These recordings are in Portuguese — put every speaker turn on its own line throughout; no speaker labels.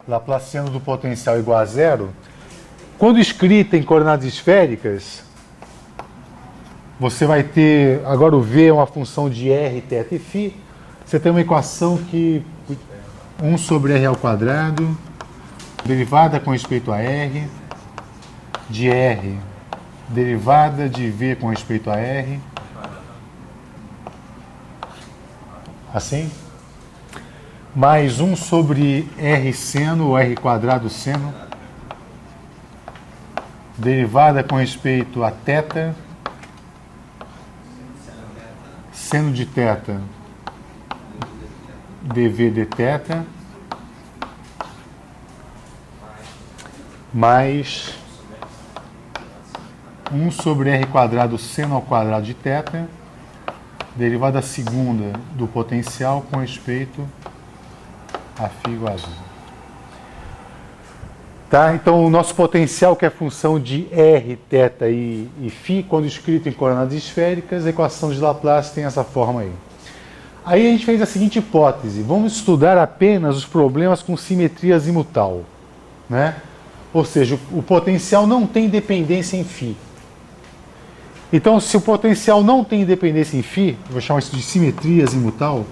Laplaciano do potencial igual a zero, quando escrita em coordenadas esféricas, você vai ter, agora o V é uma função de R, θ e φ, você tem uma equação que 1 sobre R ao quadrado, derivada com respeito a R, de R, derivada de V com respeito a R, assim, mais 1 sobre R seno, ou R quadrado seno, derivada com respeito a θ, seno de θ, dv dθ, mais 1 sobre R quadrado seno ao quadrado de θ, derivada segunda do potencial com respeito a φ igual a 0. Tá? Então, o nosso potencial, que é função de R, θ e φ, quando escrito em coordenadas esféricas, a equação de Laplace tem essa forma aí. Aí a gente fez a seguinte hipótese: vamos estudar apenas os problemas com simetria azimutal, né? Ou seja, o potencial não tem dependência em φ. Então, se o potencial não tem dependência em φ, eu vou chamar isso de simetria azimutal,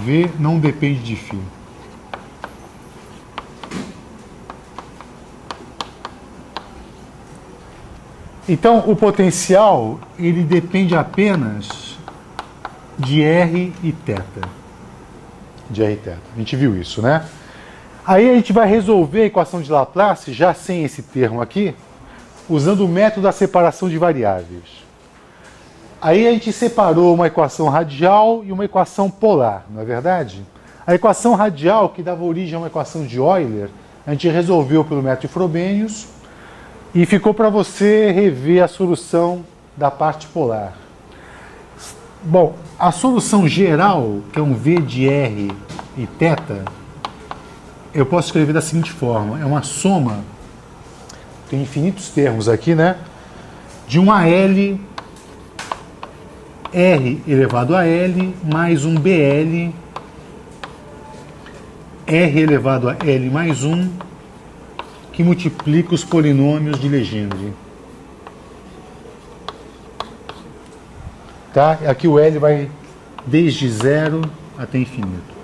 V não depende de φ. Então, o potencial, ele depende apenas de R e θ. De R e θ. A gente viu isso, né? Aí a gente vai resolver a equação de Laplace, já sem esse termo aqui, usando o método da separação de variáveis. Aí a gente separou uma equação radial e uma equação polar, não é verdade? A equação radial, que dava origem a uma equação de Euler, a gente resolveu pelo método de Frobenius e ficou para você rever a solução da parte polar. Bom, a solução geral, que é um V de R e θ, eu posso escrever da seguinte forma: é uma soma, tem infinitos termos aqui, né? De um AL R elevado a L mais um BL R elevado a L mais 1, que multiplica os polinômios de Legendre. Tá? Aqui o L vai desde 0 até infinito.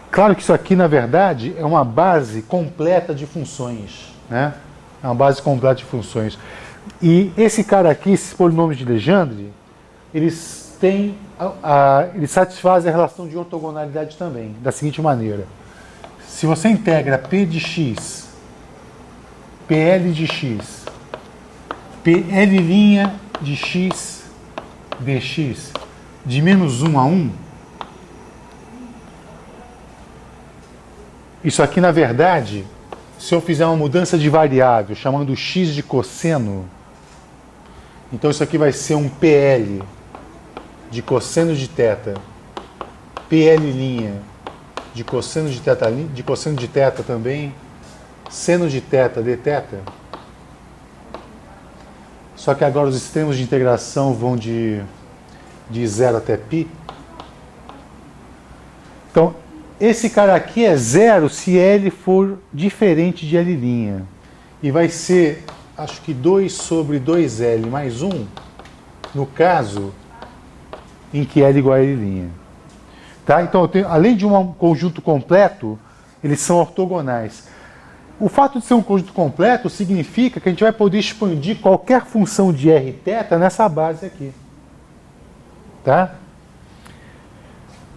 Claro que isso aqui, na verdade, é uma base completa de funções, né? É uma base completa de funções. E esse cara aqui, esses polinômios de Legendre, eles têm eles satisfazem a relação de ortogonalidade também, da seguinte maneira: se você integra P de x, PL de x, PL' de x dx de menos 1 a 1, isso aqui, na verdade, se eu fizer uma mudança de variável chamando x de cosseno, então isso aqui vai ser um PL de cosseno de θ, PL' de cosseno de θ também, seno de θ dθ. Só que agora os extremos de integração vão de 0 até π. Então, esse cara aqui é zero se L for diferente de L'. E vai ser, acho que 2 sobre 2L mais 1, no caso em que L igual a L'. Tá? Então, eu tenho, além de um conjunto completo, eles são ortogonais. O fato de ser um conjunto completo significa que a gente vai poder expandir qualquer função de R e θ nessa base aqui. Tá?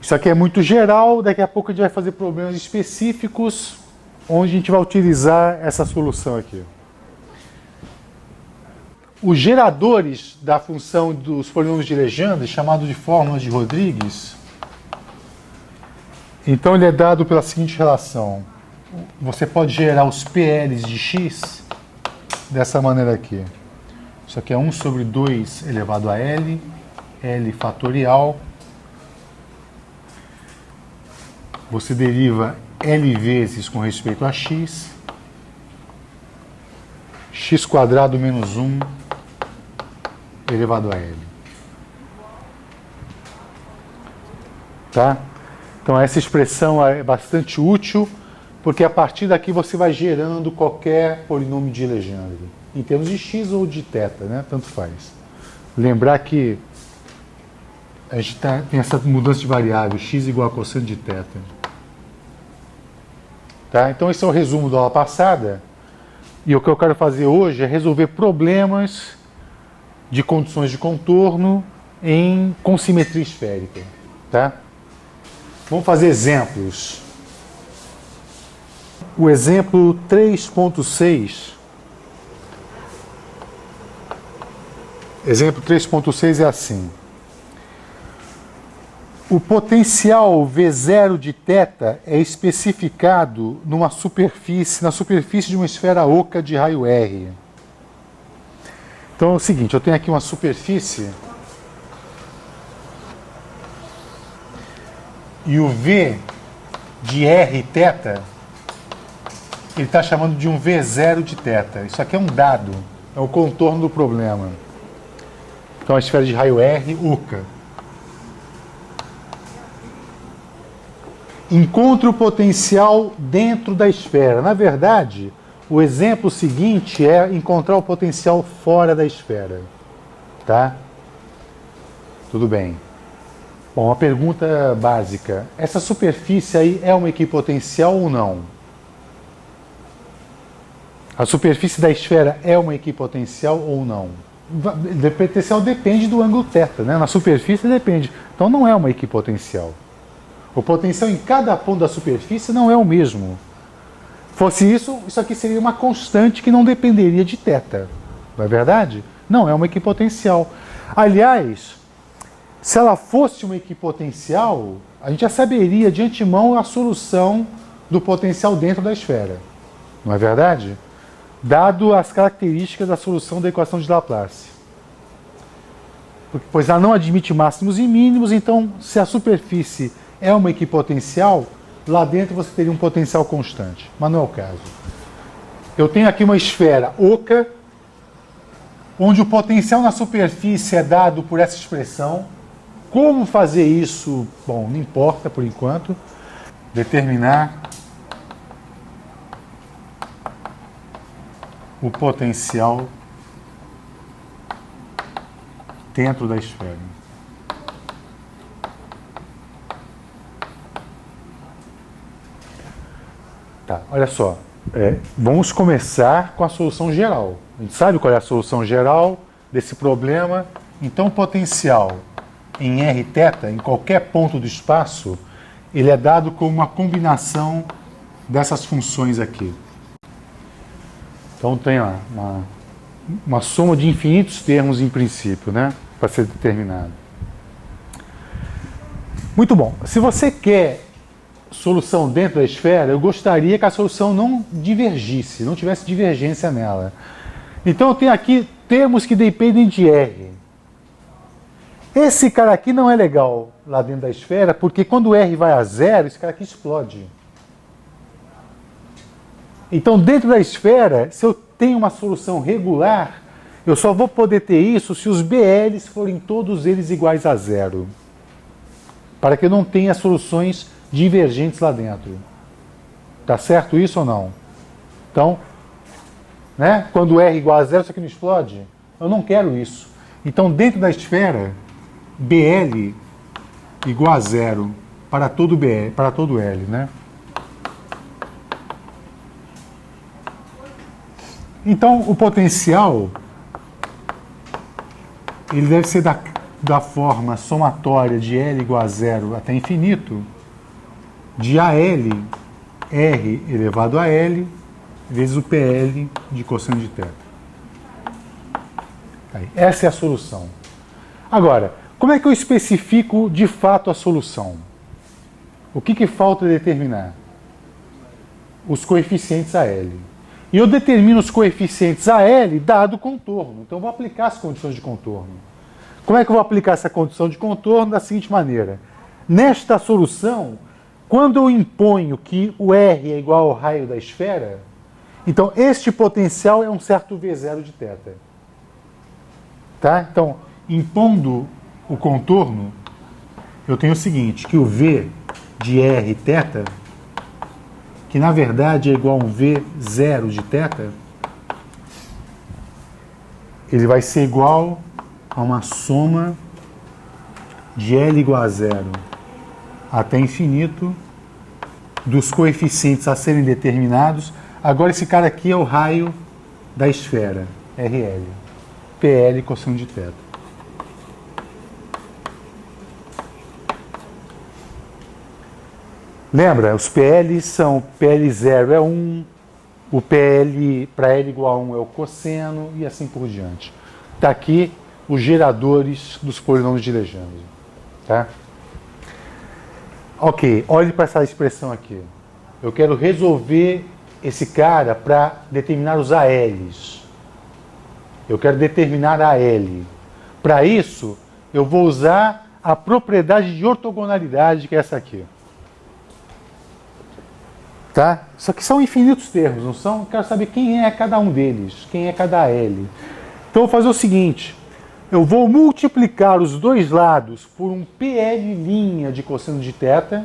Isso aqui é muito geral, daqui a pouco a gente vai fazer problemas específicos onde a gente vai utilizar essa solução aqui. Os geradores da função dos polinômios de Legendre, chamado de fórmula de Rodrigues, então ele é dado pela seguinte relação: você pode gerar os PLs de x dessa maneira aqui. Isso aqui é 1 sobre 2 elevado a L, L fatorial. Você deriva L vezes com respeito a x. X quadrado menos 1 elevado a L. Tá? Então essa expressão é bastante útil, porque a partir daqui você vai gerando qualquer polinômio de Legendre, em termos de x ou de θ, né? Tanto faz. Lembrar que a gente tem essa mudança de variável, x igual a cosseno de θ. Tá? Então esse é o resumo da aula passada, e o que eu quero fazer hoje é resolver problemas de condições de contorno com simetria esférica. Tá? Vamos fazer exemplos. O exemplo 3.6. Exemplo 3.6 é assim. O potencial V0 de θ é especificado na superfície de uma esfera oca de raio R. Então é o seguinte, eu tenho aqui uma superfície e o V de R θ, ele está chamando de um V0 de θ. Isso aqui é um dado, é o contorno do problema. Então a esfera de raio R, oca. Encontre o potencial dentro da esfera. Na verdade, o exemplo seguinte é encontrar o potencial fora da esfera. Tá? Tudo bem. Bom, uma pergunta básica. Essa superfície aí é uma equipotencial ou não? A superfície da esfera é uma equipotencial ou não? O potencial depende do ângulo θ, né? Na superfície depende. Então não é uma equipotencial. O potencial em cada ponto da superfície não é o mesmo. Fosse isso, isso aqui seria uma constante que não dependeria de θ. Não é verdade? Não é uma equipotencial. Aliás, se ela fosse uma equipotencial, a gente já saberia de antemão a solução do potencial dentro da esfera. Não é verdade? Dado as características da solução da equação de Laplace. Pois ela não admite máximos e mínimos, então se a superfície é uma equipotencial, lá dentro você teria um potencial constante. Mas não é o caso. Eu tenho aqui uma esfera oca, onde o potencial na superfície é dado por essa expressão. Como fazer isso? Bom, não importa por enquanto. Determinar o potencial dentro da esfera. Tá, olha só. Vamos começar com a solução geral. A gente sabe qual é a solução geral desse problema. Então, o potencial em Rθ, em qualquer ponto do espaço, ele é dado como uma combinação dessas funções aqui. Então tem lá uma soma de infinitos termos em princípio, né, para ser determinado. Muito bom. Se você quer solução dentro da esfera, eu gostaria que a solução não divergisse, não tivesse divergência nela. Então eu tenho aqui termos que dependem de R. Esse cara aqui não é legal lá dentro da esfera, porque quando R vai a zero, esse cara aqui explode. Então, dentro da esfera, se eu tenho uma solução regular, eu só vou poder ter isso se os BLs forem todos eles iguais a zero. Para que eu não tenha soluções divergentes lá dentro. Tá certo isso ou não? Então, né, quando R igual a zero, isso aqui não explode? Eu não quero isso. Então, dentro da esfera, BL igual a zero para todo BL, para todo L, né? Então, o potencial ele deve ser da forma somatória de L igual a zero até infinito, de AL R elevado a L vezes o PL de cosseno de θ. Aí, essa é a solução. Agora, como é que eu especifico de fato a solução? O que falta determinar? Os coeficientes a L. E eu determino os coeficientes AL dado o contorno. Então eu vou aplicar as condições de contorno. Como é que eu vou aplicar essa condição de contorno? Da seguinte maneira. Nesta solução, quando eu imponho que o R é igual ao raio da esfera, então este potencial é um certo V0 de θ. Tá? Então, impondo o contorno, eu tenho o seguinte, que o V de R θ, que na verdade é igual a um V0 de θ, ele vai ser igual a uma soma de L igual a zero até infinito dos coeficientes a serem determinados. Agora esse cara aqui é o raio da esfera, RL, PL cosseno de θ. Lembra, os PL são, PL0 é 1, o PL para L igual a 1 é o cosseno e assim por diante. Está aqui os geradores dos polinômios de Legendre. Tá? Ok, olhe para essa expressão aqui. Eu quero resolver esse cara para determinar os ALs. Eu quero determinar a L. Para isso, eu vou usar a propriedade de ortogonalidade, que é essa aqui. Tá? Só que são infinitos termos, não são? Eu quero saber quem é cada um deles, quem é cada L. Então eu vou fazer o seguinte, eu vou multiplicar os dois lados por um PL' de cosseno de θ,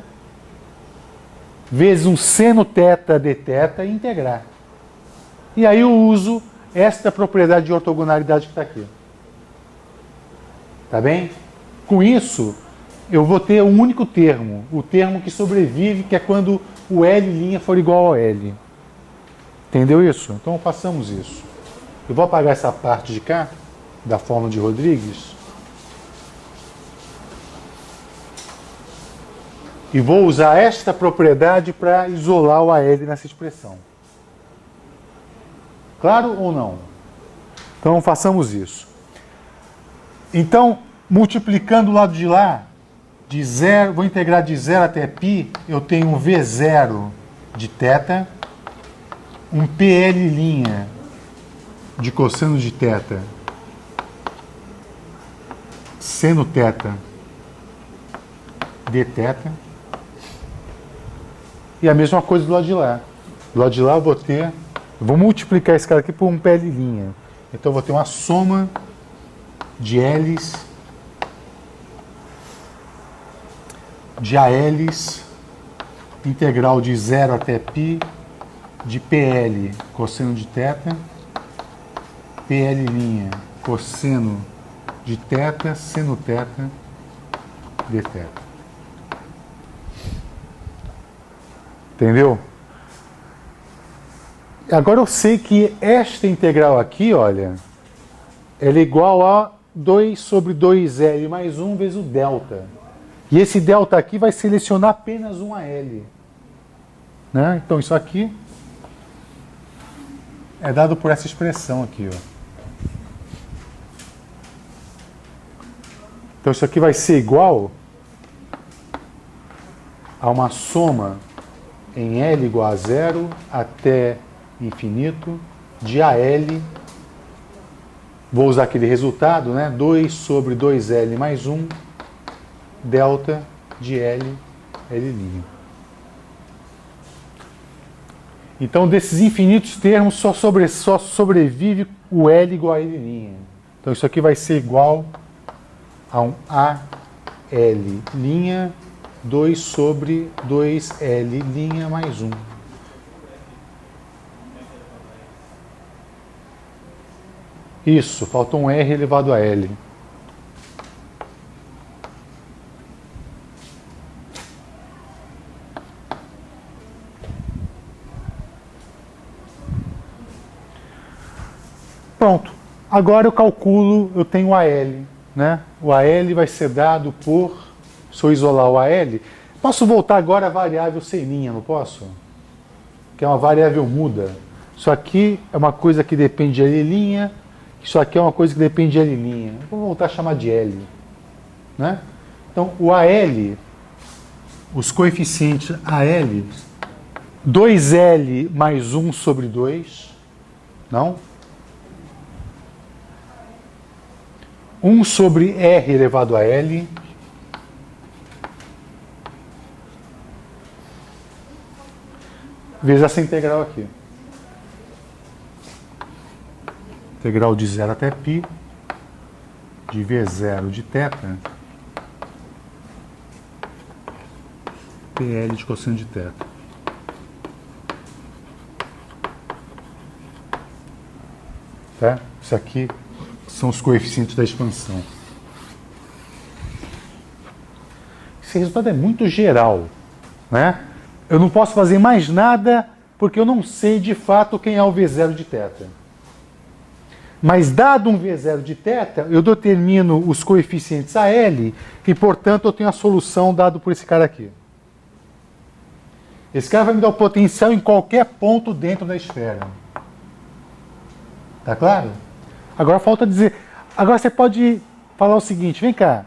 vezes um seno θ dθ e integrar. E aí eu uso esta propriedade de ortogonalidade que está aqui. Tá bem? Com isso, eu vou ter um único termo, o termo que sobrevive, que é quando o L' for igual ao L. Entendeu isso? Então façamos isso. Eu vou apagar essa parte de cá, da fórmula de Rodrigues, e vou usar esta propriedade para isolar o AL nessa expressão. Claro ou não? Então façamos isso. Então, multiplicando o lado de lá, de zero, vou integrar de 0 até π, eu tenho um V0 de θ, um PL' de cosseno de θ, seno θ dθ, e a mesma coisa do lado de lá. Do lado de lá eu vou multiplicar esse cara aqui por um PL'. Então eu vou ter uma soma de L's, de AL's, integral de 0 até π, de PL cosseno de θ, PL' cosseno de θ, seno θ dθ. Entendeu? Agora eu sei que esta integral aqui, olha, ela é igual a 2 sobre 2L mais 1 vezes o delta. E esse delta aqui vai selecionar apenas um AL. Né? Então isso aqui é dado por essa expressão aqui. Ó. Então isso aqui vai ser igual a uma soma em L igual a 0 até infinito de AL. Vou usar aquele resultado, né? 2 sobre 2L mais 1 delta de L, L'. Então, desses infinitos termos, só sobrevive o L igual a L'. Então, isso aqui vai ser igual a um AL', 2 sobre 2L' mais 1. Isso, faltou um R elevado a L. Pronto. Agora eu calculo, eu tenho o AL. Né? O AL vai ser dado por, se eu isolar o AL, posso voltar agora à variável seninha, não posso? Que é uma variável muda. Isso aqui é uma coisa que depende de L', isso aqui é uma coisa que depende de L'. Vou voltar a chamar de L. Né? Então, o AL, os coeficientes AL, 2L mais 1 sobre 2, Não? 1 sobre R elevado a L vezes essa integral aqui. Integral de 0 até π de V0 de θ PL de cosseno de θ. Tá? Isso aqui são os coeficientes da expansão. Esse resultado é muito geral, né? Eu não posso fazer mais nada porque eu não sei de fato quem é o V0 de θ. Mas dado um V0 de θ, eu determino os coeficientes a L e, portanto, eu tenho a solução dado por esse cara aqui. Esse cara vai me dar o potencial em qualquer ponto dentro da esfera. Tá claro? Agora falta dizer... Agora você pode falar o seguinte, vem cá.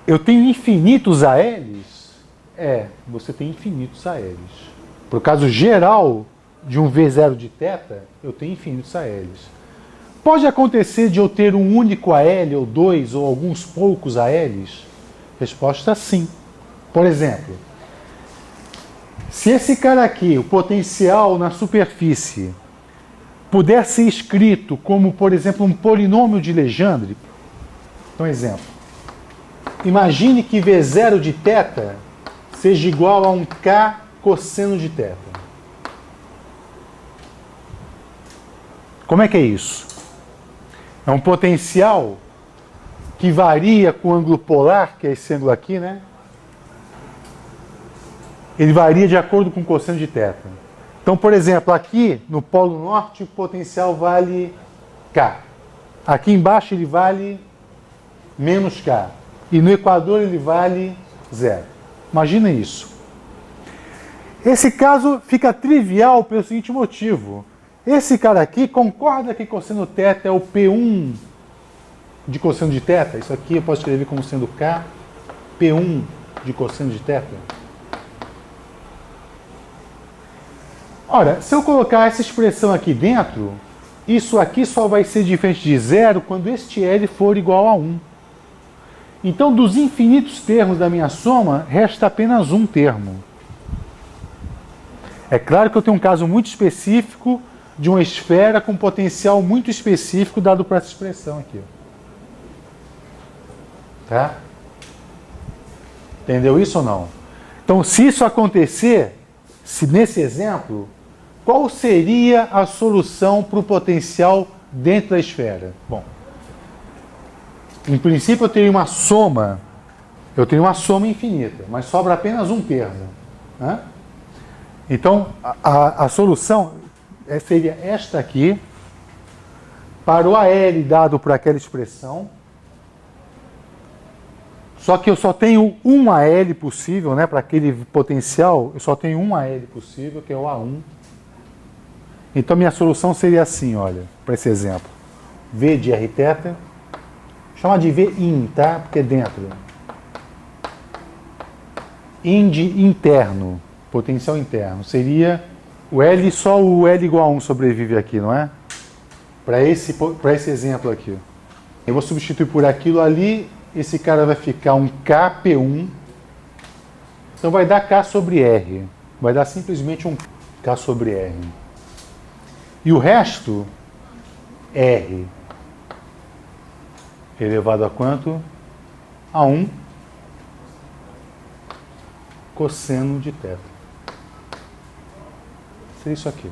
Eu tenho infinitos ALs? É, você tem infinitos ALs. Por caso geral de um V0 de θ, eu tenho infinitos ALs. Pode acontecer de eu ter um único AL, ou dois, ou alguns poucos ALs? Resposta sim. Por exemplo, se esse cara aqui, o potencial na superfície, puder ser escrito como, por exemplo, um polinômio de Legendre, então, exemplo, imagine que V0 de θ seja igual a um K cosseno de θ. Como é que é isso? É um potencial que varia com o ângulo polar, que é esse ângulo aqui, né? Ele varia de acordo com o cosseno de θ. Então, por exemplo, aqui no Polo Norte o potencial vale K. Aqui embaixo ele vale menos K. E no Equador ele vale 0. Imagina isso. Esse caso fica trivial pelo seguinte motivo. Esse cara aqui concorda que cosseno θ é o P1 de cosseno de θ? Isso aqui eu posso escrever como sendo K, P1 de cosseno de θ? Ora, se eu colocar essa expressão aqui dentro, isso aqui só vai ser diferente de 0 quando este L for igual a 1. Então, dos infinitos termos da minha soma, resta apenas um termo. É claro que eu tenho um caso muito específico de uma esfera com potencial muito específico dado por essa expressão aqui. Tá? Entendeu isso ou não? Então, se isso acontecer, se nesse exemplo, qual seria a solução para o potencial dentro da esfera? Bom, em princípio eu teria uma soma infinita, mas sobra apenas um termo. Né? Então, a solução seria esta aqui, para o AL dado por aquela expressão, só que eu só tenho um AL possível, né, para aquele potencial, eu só tenho um AL possível, que é o A1. Então, minha solução seria assim, olha, para esse exemplo. V de Rθ, chama de V in, tá? Porque é dentro. In de interno, potencial interno, seria o L, só o L igual a 1 sobrevive aqui, não é? Para esse exemplo aqui. Eu vou substituir por aquilo ali, esse cara vai ficar um KP1, então vai dar K sobre R, vai dar simplesmente um K sobre R. E o resto, R, elevado a quanto? A 1 cosseno de θ. Seria isso aqui.